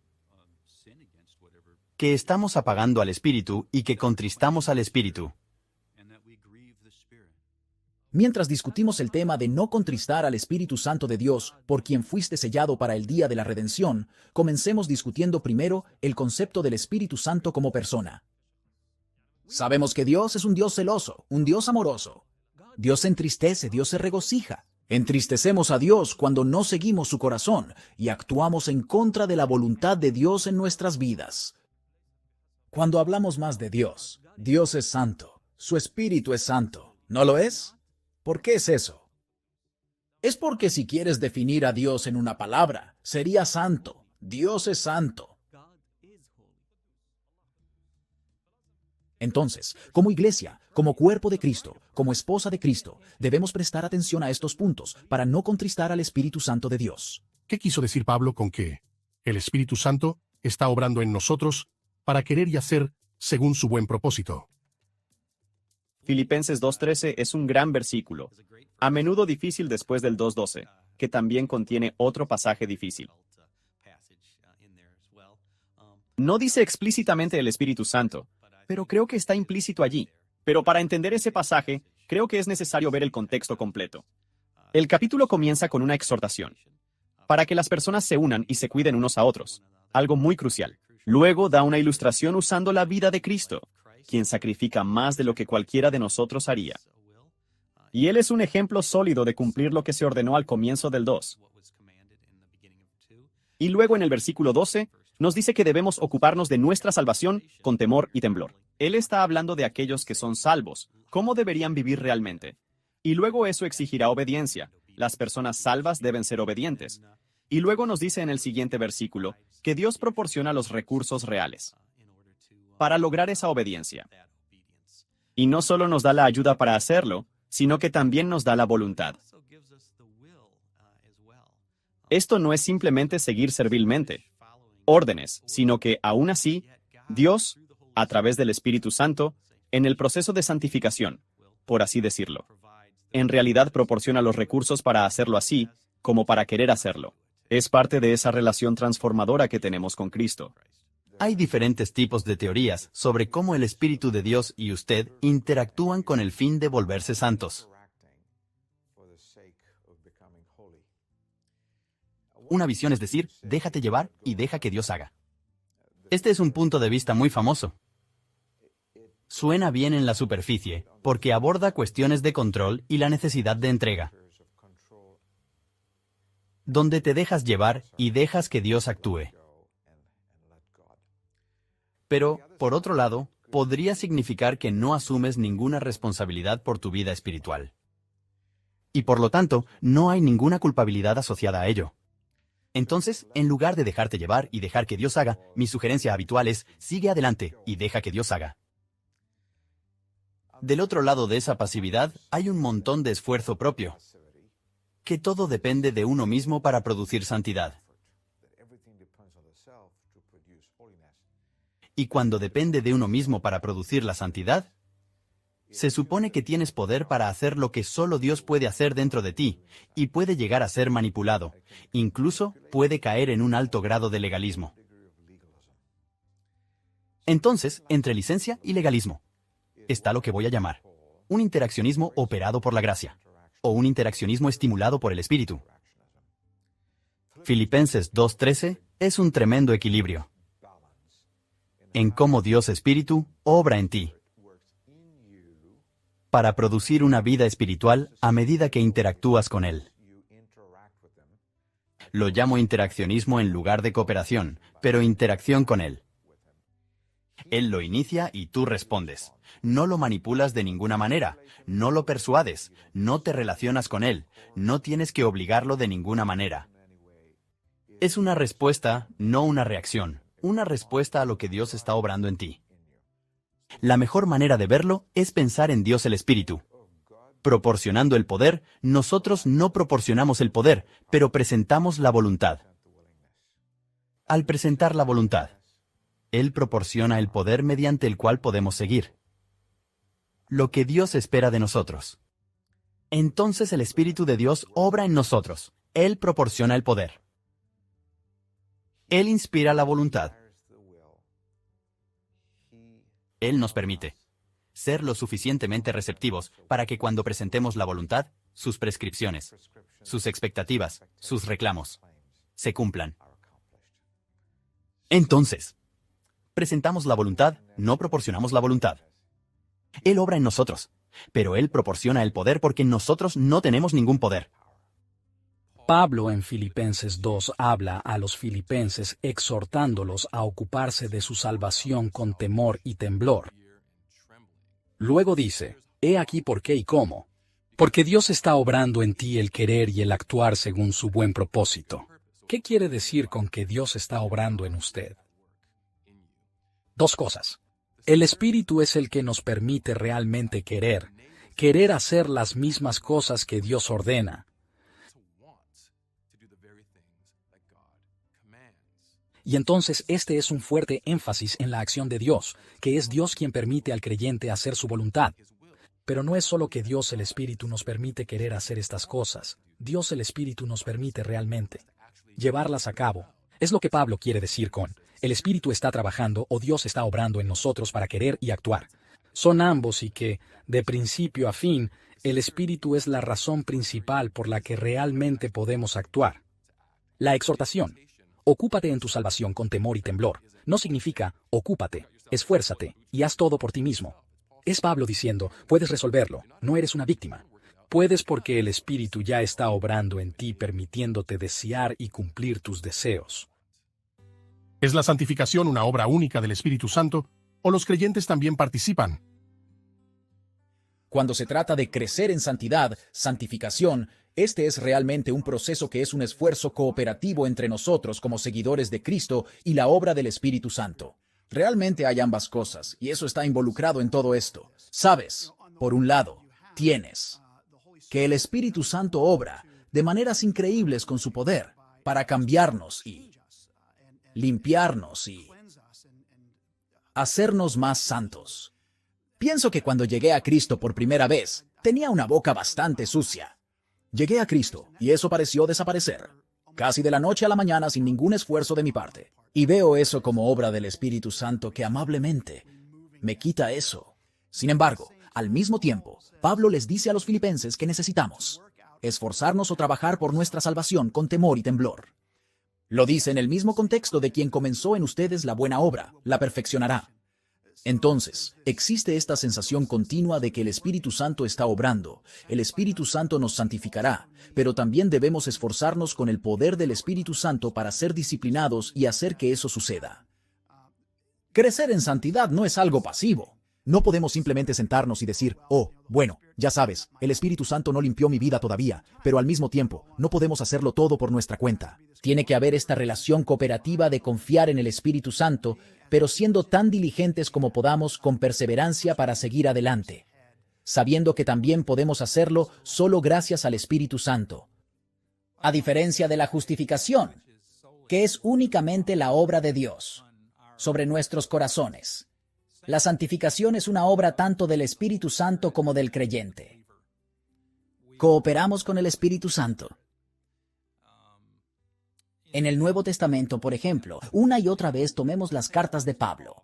que estamos apagando al Espíritu y que contristamos al Espíritu. Mientras discutimos el tema de no contristar al Espíritu Santo de Dios, por quien fuiste sellado para el día de la redención, comencemos discutiendo primero el concepto del Espíritu Santo como persona. Sabemos que Dios es un Dios celoso, un Dios amoroso. Dios se entristece, Dios se regocija. Entristecemos a Dios cuando no seguimos su corazón y actuamos en contra de la voluntad de Dios en nuestras vidas. Cuando hablamos más de Dios, Dios es santo, su Espíritu es santo, ¿no lo es? ¿Por qué es eso? Es porque si quieres definir a Dios en una palabra, sería santo. Dios es santo. Entonces, como iglesia, como cuerpo de Cristo, como esposa de Cristo, debemos prestar atención a estos puntos para no contristar al Espíritu Santo de Dios. ¿Qué quiso decir Pablo con que el Espíritu Santo está obrando en nosotros para querer y hacer según su buen propósito? Filipenses 2:13 es un gran versículo, a menudo difícil después del 2:12, que también contiene otro pasaje difícil. No dice explícitamente el Espíritu Santo, pero creo que está implícito allí. Pero para entender ese pasaje, creo que es necesario ver el contexto completo. El capítulo comienza con una exhortación, para que las personas se unan y se cuiden unos a otros, algo muy crucial. Luego da una ilustración usando la vida de Cristo, quien sacrifica más de lo que cualquiera de nosotros haría. Y Él es un ejemplo sólido de cumplir lo que se ordenó al comienzo del 2. Y luego en el versículo 12, nos dice que debemos ocuparnos de nuestra salvación con temor y temblor. Él está hablando de aquellos que son salvos, cómo deberían vivir realmente. Y luego eso exigirá obediencia. Las personas salvas deben ser obedientes. Y luego nos dice en el siguiente versículo que Dios proporciona los recursos reales para lograr esa obediencia. Y no solo nos da la ayuda para hacerlo, sino que también nos da la voluntad. Esto no es simplemente seguir servilmente órdenes, sino que, aún así, Dios, a través del Espíritu Santo, en el proceso de santificación, por así decirlo, en realidad proporciona los recursos para hacerlo así, como para querer hacerlo. Es parte de esa relación transformadora que tenemos con Cristo. Hay diferentes tipos de teorías sobre cómo el Espíritu de Dios y usted interactúan con el fin de volverse santos. Una visión es decir, déjate llevar y deja que Dios haga. Este es un punto de vista muy famoso. Suena bien en la superficie, porque aborda cuestiones de control y la necesidad de entrega. Donde te dejas llevar y dejas que Dios actúe. Pero, por otro lado, podría significar que no asumes ninguna responsabilidad por tu vida espiritual. Y por lo tanto, no hay ninguna culpabilidad asociada a ello. Entonces, en lugar de dejarte llevar y dejar que Dios haga, mi sugerencia habitual es, sigue adelante y deja que Dios haga. Del otro lado de esa pasividad, hay un montón de esfuerzo propio. Que todo depende de uno mismo para producir santidad. Y cuando depende de uno mismo para producir la santidad, se supone que tienes poder para hacer lo que solo Dios puede hacer dentro de ti, y puede llegar a ser manipulado, incluso puede caer en un alto grado de legalismo. Entonces, entre licencia y legalismo, está lo que voy a llamar un interaccionismo operado por la gracia, o un interaccionismo estimulado por el Espíritu. Filipenses 2:13 es un tremendo equilibrio en cómo Dios Espíritu obra en ti para producir una vida espiritual a medida que interactúas con Él. Lo llamo interaccionismo en lugar de cooperación, pero interacción con Él. Él lo inicia y tú respondes. No lo manipulas de ninguna manera, no lo persuades, no te relacionas con Él, no tienes que obligarlo de ninguna manera. Es una respuesta, no una reacción, una respuesta a lo que Dios está obrando en ti. La mejor manera de verlo es pensar en Dios el Espíritu. Proporcionando el poder, nosotros no proporcionamos el poder, pero presentamos la voluntad. Al presentar la voluntad, Él proporciona el poder mediante el cual podemos seguir lo que Dios espera de nosotros. Entonces el Espíritu de Dios obra en nosotros. Él proporciona el poder. Él inspira la voluntad. Él nos permite ser lo suficientemente receptivos para que cuando presentemos la voluntad, sus prescripciones, sus expectativas, sus reclamos, se cumplan. Entonces, presentamos la voluntad, no proporcionamos la voluntad. Él obra en nosotros, pero Él proporciona el poder porque nosotros no tenemos ningún poder. Pablo en Filipenses 2 habla a los filipenses exhortándolos a ocuparse de su salvación con temor y temblor. Luego dice, he aquí por qué y cómo. Porque Dios está obrando en ti el querer y el actuar según su buen propósito. ¿Qué quiere decir con que Dios está obrando en usted? Dos cosas. El Espíritu es el que nos permite realmente querer hacer las mismas cosas que Dios ordena. Y entonces este es un fuerte énfasis en la acción de Dios, que es Dios quien permite al creyente hacer su voluntad. Pero no es solo que Dios el Espíritu nos permite querer hacer estas cosas, Dios el Espíritu nos permite realmente llevarlas a cabo. Es lo que Pablo quiere decir con, el Espíritu está trabajando o Dios está obrando en nosotros para querer y actuar. Son ambos y que, de principio a fin, el Espíritu es la razón principal por la que realmente podemos actuar. La exhortación. Ocúpate en tu salvación con temor y temblor. No significa, ocúpate, esfuérzate y haz todo por ti mismo. Es Pablo diciendo, puedes resolverlo, no eres una víctima. Puedes porque el Espíritu ya está obrando en ti permitiéndote desear y cumplir tus deseos. ¿Es la santificación una obra única del Espíritu Santo? ¿O los creyentes también participan? Cuando se trata de crecer en santidad, santificación, este es realmente un proceso que es un esfuerzo cooperativo entre nosotros como seguidores de Cristo y la obra del Espíritu Santo. Realmente hay ambas cosas, y eso está involucrado en todo esto. Sabes, por un lado, tienes que el Espíritu Santo obra de maneras increíbles con su poder para cambiarnos y limpiarnos y hacernos más santos. Pienso que cuando llegué a Cristo por primera vez, tenía una boca bastante sucia. Llegué a Cristo y eso pareció desaparecer, casi de la noche a la mañana sin ningún esfuerzo de mi parte. Y veo eso como obra del Espíritu Santo que amablemente me quita eso. Sin embargo, al mismo tiempo, Pablo les dice a los filipenses que necesitamos esforzarnos o trabajar por nuestra salvación con temor y temblor. Lo dice en el mismo contexto de quien comenzó en ustedes la buena obra, la perfeccionará. Entonces, existe esta sensación continua de que el Espíritu Santo está obrando. El Espíritu Santo nos santificará, pero también debemos esforzarnos con el poder del Espíritu Santo para ser disciplinados y hacer que eso suceda. Crecer en santidad no es algo pasivo. No podemos simplemente sentarnos y decir, oh, bueno, ya sabes, el Espíritu Santo no limpió mi vida todavía, pero al mismo tiempo, no podemos hacerlo todo por nuestra cuenta. Tiene que haber esta relación cooperativa de confiar en el Espíritu Santo, pero siendo tan diligentes como podamos con perseverancia para seguir adelante, sabiendo que también podemos hacerlo solo gracias al Espíritu Santo. A diferencia de la justificación, que es únicamente la obra de Dios sobre nuestros corazones. La santificación es una obra tanto del Espíritu Santo como del creyente. Cooperamos con el Espíritu Santo. En el Nuevo Testamento, por ejemplo, una y otra vez tomemos las cartas de Pablo.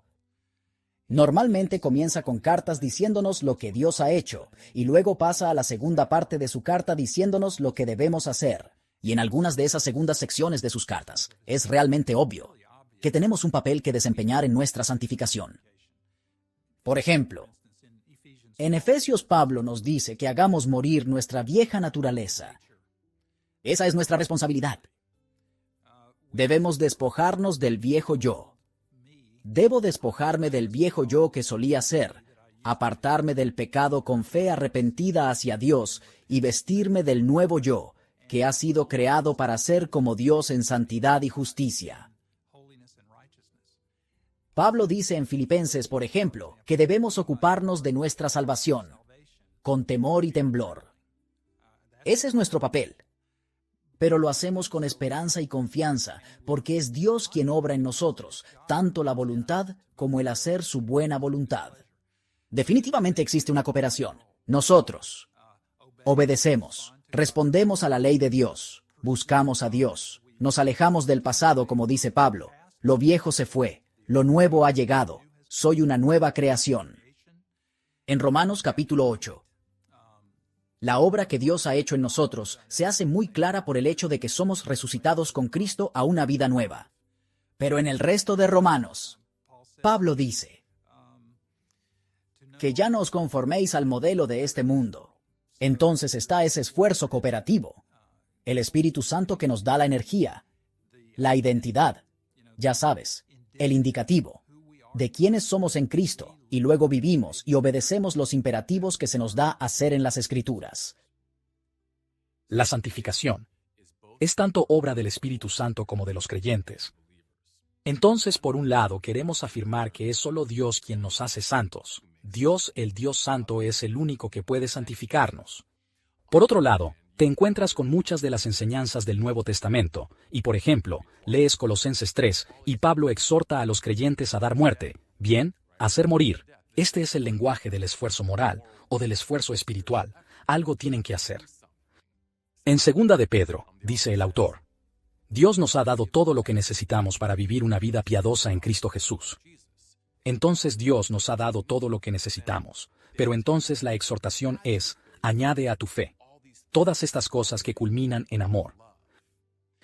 Normalmente comienza con cartas diciéndonos lo que Dios ha hecho, y luego pasa a la segunda parte de su carta diciéndonos lo que debemos hacer. Y en algunas de esas segundas secciones de sus cartas, es realmente obvio que tenemos un papel que desempeñar en nuestra santificación. Por ejemplo, en Efesios Pablo nos dice que hagamos morir nuestra vieja naturaleza. Esa es nuestra responsabilidad. Debemos despojarnos del viejo yo. Debo despojarme del viejo yo que solía ser, apartarme del pecado con fe arrepentida hacia Dios y vestirme del nuevo yo, que ha sido creado para ser como Dios en santidad y justicia. Pablo dice en Filipenses, por ejemplo, que debemos ocuparnos de nuestra salvación, con temor y temblor. Ese es nuestro papel. Pero lo hacemos con esperanza y confianza, porque es Dios quien obra en nosotros, tanto la voluntad como el hacer su buena voluntad. Definitivamente existe una cooperación. Nosotros obedecemos, respondemos a la ley de Dios, buscamos a Dios, nos alejamos del pasado, como dice Pablo. Lo viejo se fue. Lo nuevo ha llegado. Soy una nueva creación. En Romanos capítulo 8. La obra que Dios ha hecho en nosotros se hace muy clara por el hecho de que somos resucitados con Cristo a una vida nueva. Pero en el resto de Romanos, Pablo dice que ya no os conforméis al modelo de este mundo. Entonces está ese esfuerzo cooperativo. El Espíritu Santo que nos da la energía, la identidad, ya sabes, el indicativo de quiénes somos en Cristo, y luego vivimos y obedecemos los imperativos que se nos da hacer en las Escrituras. La santificación es tanto obra del Espíritu Santo como de los creyentes. Entonces, por un lado, queremos afirmar que es solo Dios quien nos hace santos. Dios, el Dios Santo, es el único que puede santificarnos. Por otro lado, te encuentras con muchas de las enseñanzas del Nuevo Testamento, y por ejemplo, lees Colosenses 3, y Pablo exhorta a los creyentes a dar muerte, bien, hacer morir. Este es el lenguaje del esfuerzo moral, o del esfuerzo espiritual. Algo tienen que hacer. En 2 de Pedro, dice el autor, Dios nos ha dado todo lo que necesitamos para vivir una vida piadosa en Cristo Jesús. Entonces Dios nos ha dado todo lo que necesitamos, pero entonces la exhortación es, añade a tu fe todas estas cosas que culminan en amor.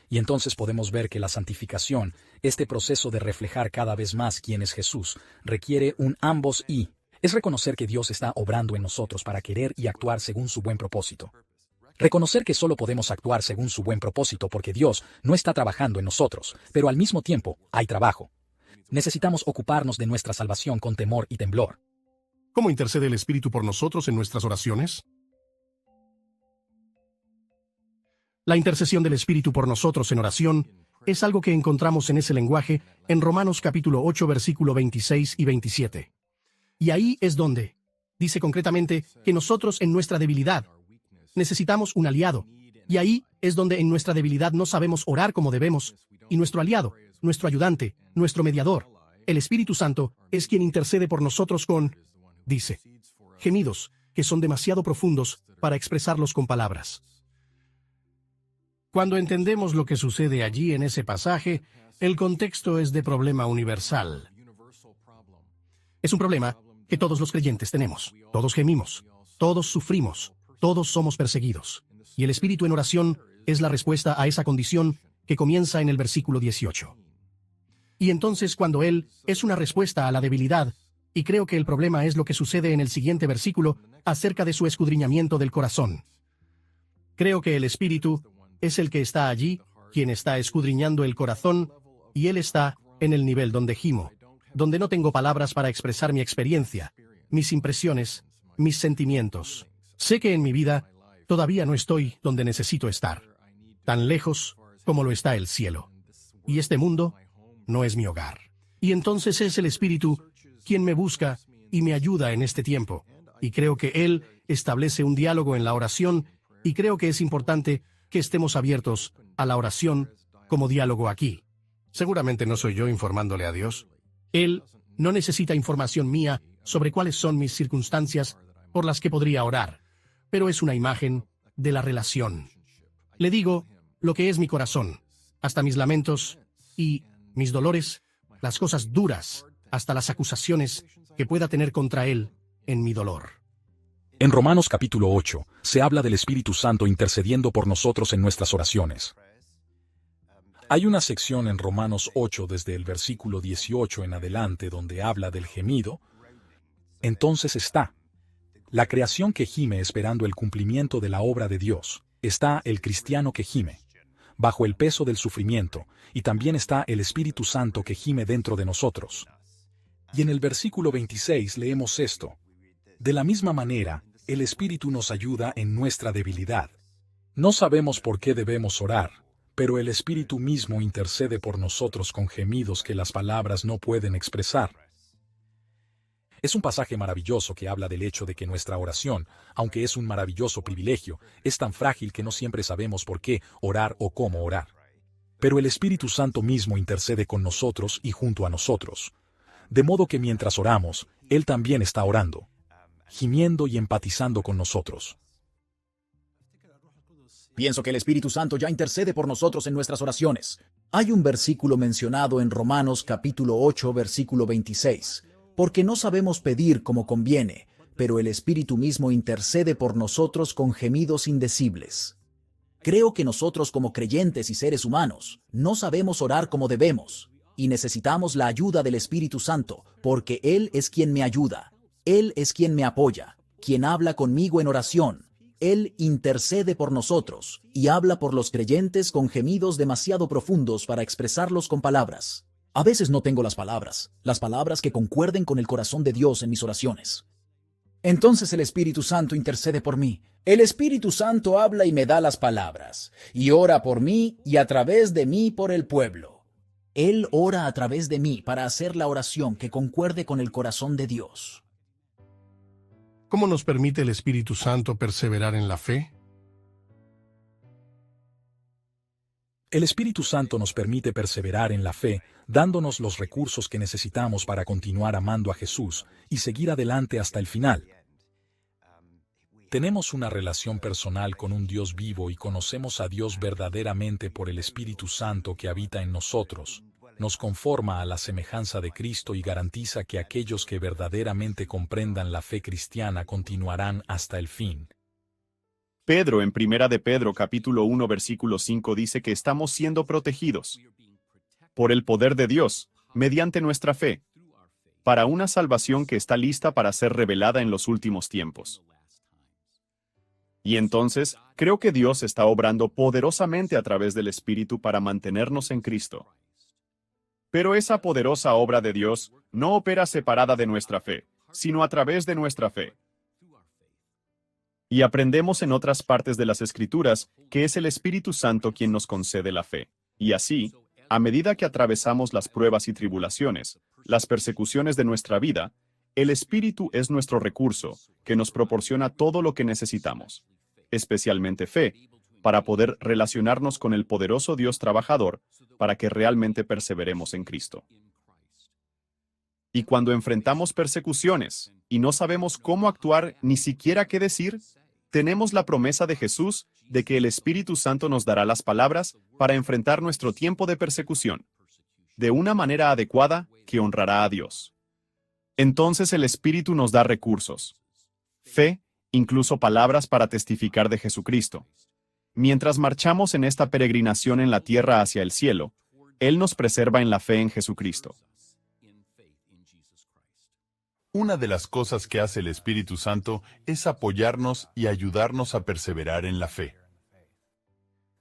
Y entonces podemos ver que la santificación, este proceso de reflejar cada vez más quién es Jesús, requiere un ambos y. Es reconocer que Dios está obrando en nosotros para querer y actuar según su buen propósito. Reconocer que solo podemos actuar según su buen propósito porque Dios no está trabajando en nosotros, pero al mismo tiempo hay trabajo. Necesitamos ocuparnos de nuestra salvación con temor y temblor. ¿Cómo intercede el Espíritu por nosotros en nuestras oraciones? La intercesión del Espíritu por nosotros en oración es algo que encontramos en ese lenguaje en Romanos capítulo 8, versículo 26 y 27. Y ahí es donde dice concretamente que nosotros en nuestra debilidad necesitamos un aliado. Y ahí es donde en nuestra debilidad no sabemos orar como debemos. Y nuestro aliado, nuestro ayudante, nuestro mediador, el Espíritu Santo, es quien intercede por nosotros con, dice, gemidos que son demasiado profundos para expresarlos con palabras. Cuando entendemos lo que sucede allí en ese pasaje, el contexto es de problema universal. Es un problema que todos los creyentes tenemos. Todos gemimos, todos sufrimos, todos somos perseguidos. Y el Espíritu en oración es la respuesta a esa condición que comienza en el versículo 18. Y entonces cuando Él es una respuesta a la debilidad, y creo que el problema es lo que sucede en el siguiente versículo acerca de su escudriñamiento del corazón. Creo que el Espíritu es el que está allí, quien está escudriñando el corazón, y Él está en el nivel donde gimo, donde no tengo palabras para expresar mi experiencia, mis impresiones, mis sentimientos. Sé que en mi vida todavía no estoy donde necesito estar, tan lejos como lo está el cielo. Y este mundo no es mi hogar. Y entonces es el Espíritu quien me busca y me ayuda en este tiempo. Y creo que Él establece un diálogo en la oración, y creo que es importante que estemos abiertos a la oración como diálogo aquí. Seguramente no soy yo informándole a Dios. Él no necesita información mía sobre cuáles son mis circunstancias por las que podría orar, pero es una imagen de la relación. Le digo lo que es mi corazón, hasta mis lamentos y mis dolores, las cosas duras, hasta las acusaciones que pueda tener contra Él en mi dolor. En Romanos capítulo 8, se habla del Espíritu Santo intercediendo por nosotros en nuestras oraciones. Hay una sección en Romanos 8 desde el versículo 18 en adelante donde habla del gemido. Entonces está la creación que gime esperando el cumplimiento de la obra de Dios. Está el cristiano que gime bajo el peso del sufrimiento, y también está el Espíritu Santo que gime dentro de nosotros. Y en el versículo 26 leemos esto. De la misma manera, el Espíritu nos ayuda en nuestra debilidad. No sabemos por qué debemos orar, pero el Espíritu mismo intercede por nosotros con gemidos que las palabras no pueden expresar. Es un pasaje maravilloso que habla del hecho de que nuestra oración, aunque es un maravilloso privilegio, es tan frágil que no siempre sabemos por qué orar o cómo orar. Pero el Espíritu Santo mismo intercede con nosotros y junto a nosotros. De modo que mientras oramos, Él también está orando, gimiendo y empatizando con nosotros. Pienso que el Espíritu Santo ya intercede por nosotros en nuestras oraciones. Hay un versículo mencionado en Romanos capítulo 8, versículo 26. Porque no sabemos pedir como conviene, pero el Espíritu mismo intercede por nosotros con gemidos indecibles. Creo que nosotros como creyentes y seres humanos no sabemos orar como debemos, y necesitamos la ayuda del Espíritu Santo, porque Él es quien me ayuda. Él es quien me apoya, quien habla conmigo en oración. Él intercede por nosotros y habla por los creyentes con gemidos demasiado profundos para expresarlos con palabras. A veces no tengo las palabras que concuerden con el corazón de Dios en mis oraciones. Entonces el Espíritu Santo intercede por mí. El Espíritu Santo habla y me da las palabras, y ora por mí y a través de mí por el pueblo. Él ora a través de mí para hacer la oración que concuerde con el corazón de Dios. ¿Cómo nos permite el Espíritu Santo perseverar en la fe? El Espíritu Santo nos permite perseverar en la fe, dándonos los recursos que necesitamos para continuar amando a Jesús y seguir adelante hasta el final. Tenemos una relación personal con un Dios vivo y conocemos a Dios verdaderamente por el Espíritu Santo que habita en nosotros. Nos conforma a la semejanza de Cristo y garantiza que aquellos que verdaderamente comprendan la fe cristiana continuarán hasta el fin. Pedro en Primera de Pedro capítulo 1 versículo 5 dice que estamos siendo protegidos por el poder de Dios, mediante nuestra fe, para una salvación que está lista para ser revelada en los últimos tiempos. Y entonces, creo que Dios está obrando poderosamente a través del Espíritu para mantenernos en Cristo. Pero esa poderosa obra de Dios no opera separada de nuestra fe, sino a través de nuestra fe. Y aprendemos en otras partes de las Escrituras que es el Espíritu Santo quien nos concede la fe. Y así, a medida que atravesamos las pruebas y tribulaciones, las persecuciones de nuestra vida, el Espíritu es nuestro recurso, que nos proporciona todo lo que necesitamos, especialmente fe, para poder relacionarnos con el poderoso Dios trabajador, para que realmente perseveremos en Cristo. Y cuando enfrentamos persecuciones y no sabemos cómo actuar ni siquiera qué decir, tenemos la promesa de Jesús de que el Espíritu Santo nos dará las palabras para enfrentar nuestro tiempo de persecución, de una manera adecuada que honrará a Dios. Entonces el Espíritu nos da recursos, fe, incluso palabras para testificar de Jesucristo. Mientras marchamos en esta peregrinación en la tierra hacia el cielo, Él nos preserva en la fe en Jesucristo. Una de las cosas que hace el Espíritu Santo es apoyarnos y ayudarnos a perseverar en la fe.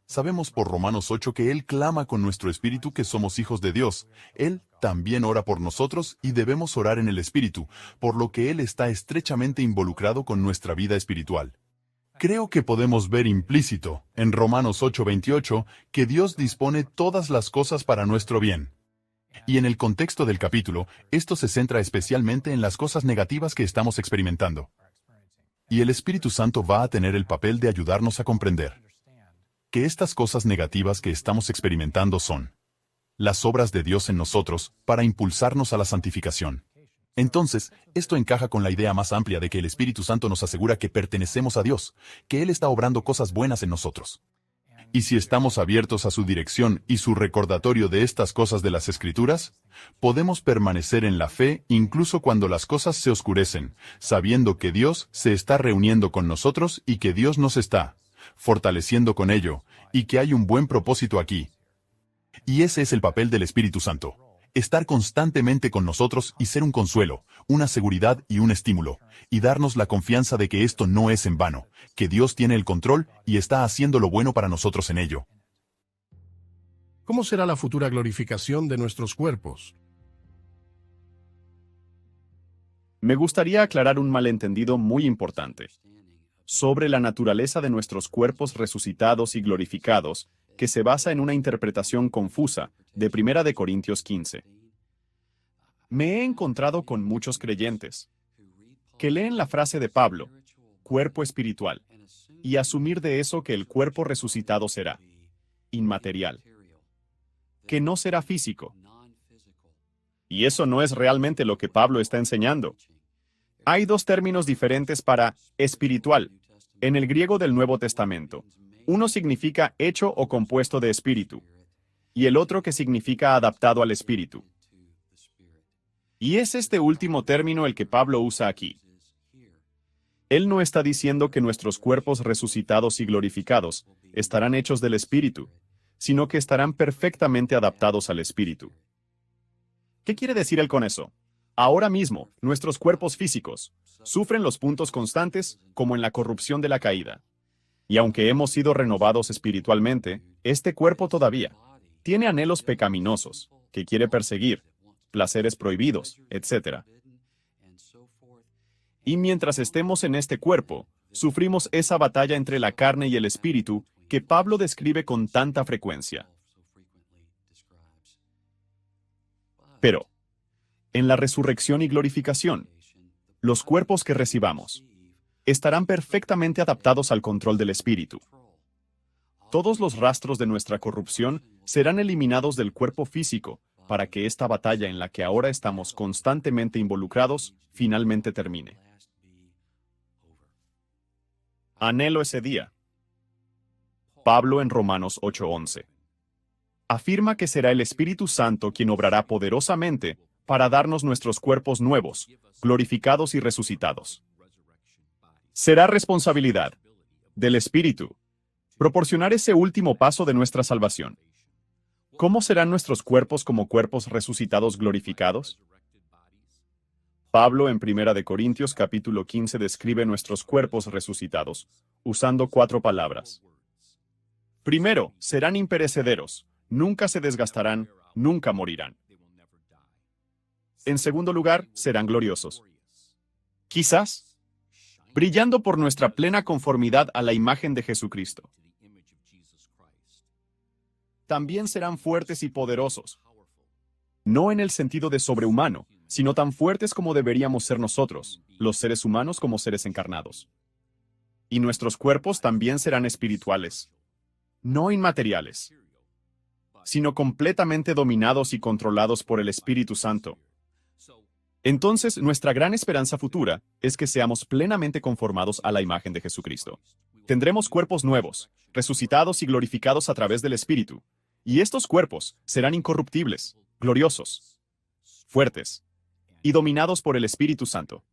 Sabemos por Romanos 8 que Él clama con nuestro espíritu que somos hijos de Dios. Él también ora por nosotros y debemos orar en el Espíritu, por lo que Él está estrechamente involucrado con nuestra vida espiritual. Creo que podemos ver implícito, en Romanos 8:28, que Dios dispone todas las cosas para nuestro bien. Y en el contexto del capítulo, esto se centra especialmente en las cosas negativas que estamos experimentando. Y el Espíritu Santo va a tener el papel de ayudarnos a comprender que estas cosas negativas que estamos experimentando son las obras de Dios en nosotros para impulsarnos a la santificación. Entonces, esto encaja con la idea más amplia de que el Espíritu Santo nos asegura que pertenecemos a Dios, que Él está obrando cosas buenas en nosotros. Y si estamos abiertos a su dirección y su recordatorio de estas cosas de las Escrituras, podemos permanecer en la fe incluso cuando las cosas se oscurecen, sabiendo que Dios se está reuniendo con nosotros y que Dios nos está fortaleciendo con ello, y que hay un buen propósito aquí. Y ese es el papel del Espíritu Santo. Estar constantemente con nosotros y ser un consuelo, una seguridad y un estímulo, y darnos la confianza de que esto no es en vano, que Dios tiene el control y está haciendo lo bueno para nosotros en ello. ¿Cómo será la futura glorificación de nuestros cuerpos? Me gustaría aclarar un malentendido muy importante sobre la naturaleza de nuestros cuerpos resucitados y glorificados, que se basa en una interpretación confusa de 1 Corintios 15. Me he encontrado con muchos creyentes que leen la frase de Pablo, cuerpo espiritual, y asumir de eso que el cuerpo resucitado será inmaterial, que no será físico. Y eso no es realmente lo que Pablo está enseñando. Hay dos términos diferentes para espiritual en el griego del Nuevo Testamento. Uno significa hecho o compuesto de espíritu, y el otro que significa adaptado al espíritu. Y es este último término el que Pablo usa aquí. Él no está diciendo que nuestros cuerpos resucitados y glorificados estarán hechos del espíritu, sino que estarán perfectamente adaptados al espíritu. ¿Qué quiere decir él con eso? Ahora mismo, nuestros cuerpos físicos sufren los puntos constantes como en la corrupción de la caída. Y aunque hemos sido renovados espiritualmente, este cuerpo todavía tiene anhelos pecaminosos que quiere perseguir, placeres prohibidos, etc. Y mientras estemos en este cuerpo, sufrimos esa batalla entre la carne y el espíritu que Pablo describe con tanta frecuencia. Pero, en la resurrección y glorificación, los cuerpos que recibamos estarán perfectamente adaptados al control del espíritu. Todos los rastros de nuestra corrupción serán eliminados del cuerpo físico para que esta batalla en la que ahora estamos constantemente involucrados finalmente termine. Anhelo ese día. Pablo en Romanos 8:11 afirma que será el Espíritu Santo quien obrará poderosamente para darnos nuestros cuerpos nuevos, glorificados y resucitados. Será responsabilidad del Espíritu proporcionar ese último paso de nuestra salvación. ¿Cómo serán nuestros cuerpos como cuerpos resucitados glorificados? Pablo en 1 Corintios capítulo 15 describe nuestros cuerpos resucitados, usando 4 palabras. Primero, serán imperecederos, nunca se desgastarán, nunca morirán. En segundo lugar, serán gloriosos. Quizás, brillando por nuestra plena conformidad a la imagen de Jesucristo. También serán fuertes y poderosos. No en el sentido de sobrehumano, sino tan fuertes como deberíamos ser nosotros, los seres humanos como seres encarnados. Y nuestros cuerpos también serán espirituales, no inmateriales, sino completamente dominados y controlados por el Espíritu Santo. Entonces, nuestra gran esperanza futura es que seamos plenamente conformados a la imagen de Jesucristo. Tendremos cuerpos nuevos, resucitados y glorificados a través del Espíritu, y estos cuerpos serán incorruptibles, gloriosos, fuertes y dominados por el Espíritu Santo.